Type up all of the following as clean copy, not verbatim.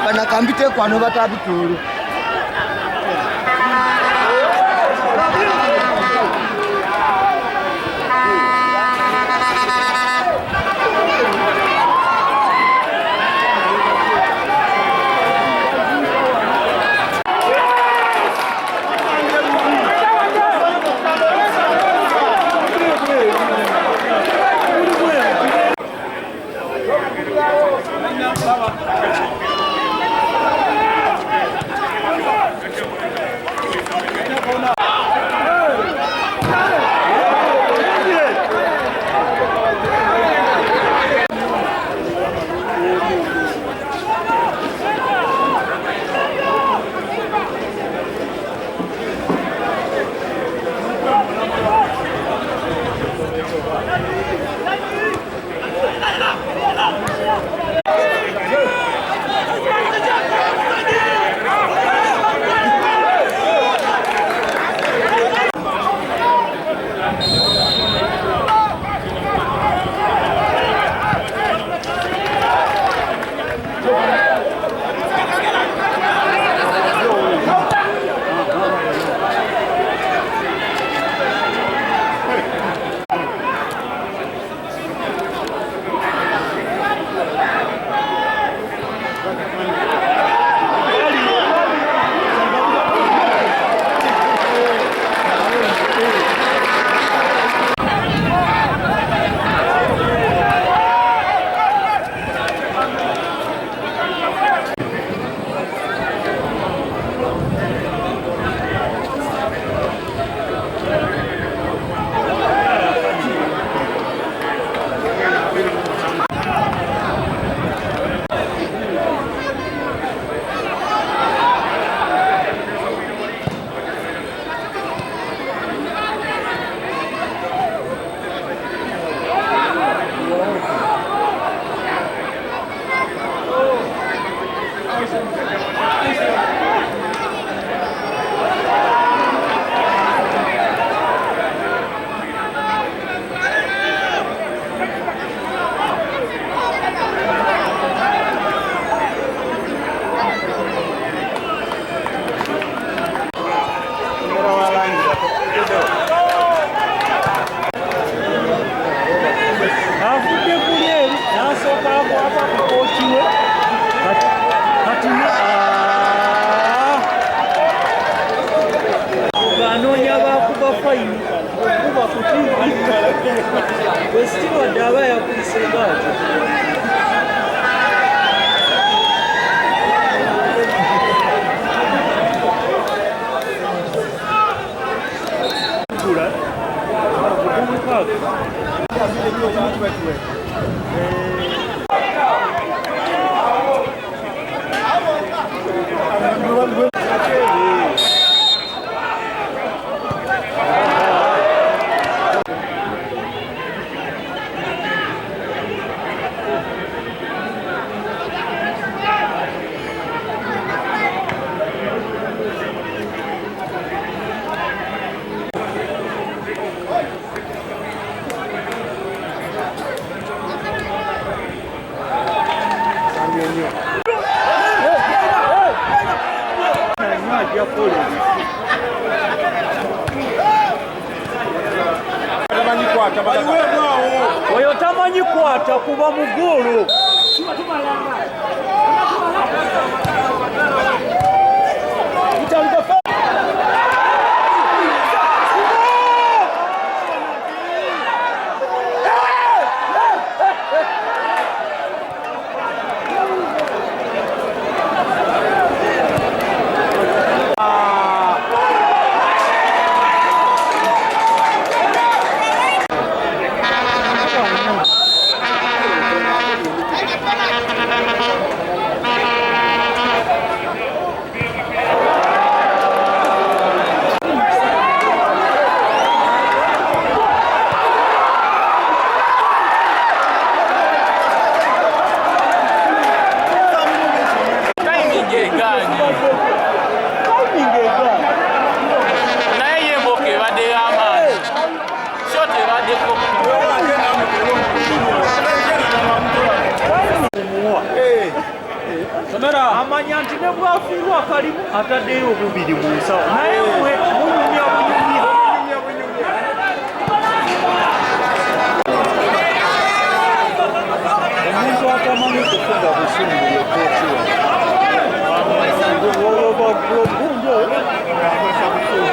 Bana kambite kwano batabitulu. Oyo tamanyi kwata kuba mugulu. Shote amanya nti ne bwafiirwa akalimu ataddeyo obubiri mu nsawo naye mwe munyumya bunyumya omuntu atamanyi kufuga busungu yekootira oloba gundo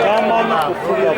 tamanyi kufuga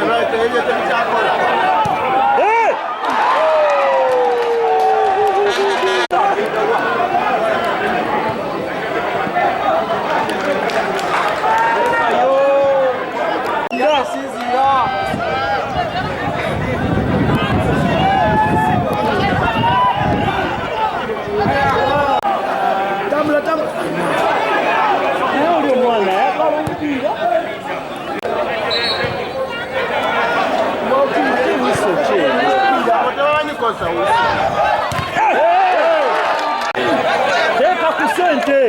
Teka ku sente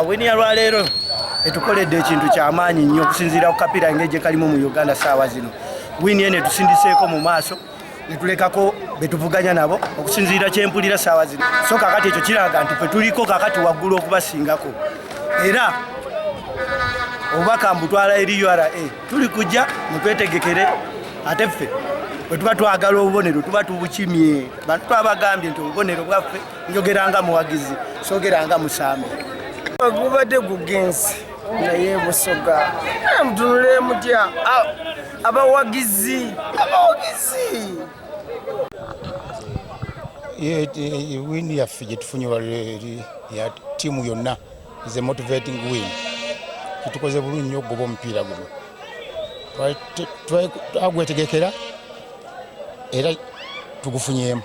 Wini ya lwaleero etukoledde ekintu ky'amaanyi nnyo okusinziira ku kapira ng'egye kalimu mu Uganda saawa zino. Wini ene tusindiseeko mu maaso ne tulekako be tuvuganya nabo okusinziira kyempulira saawa zino. So kakati ekyo kiraga nti ffe tuliko kakati waggulu okubasingako. Era obubaka mbutwala eri URA tuli kujja mutwetegekere ate ffe bwe tuba twagala obubonero tuba tubukimye. Bantu twabagambye nti obubonero bwaffe njogeranga muwagizi sogeranga musambe. Gubadde gugenzi naye Busoga mutunule mutya abawagizi win yaffe gye tufunye ya tiimu yonna is a motivating win. Tukoze bulungi nnyo okugoba omupiira guno twagwetegekera era tugufunyeemu.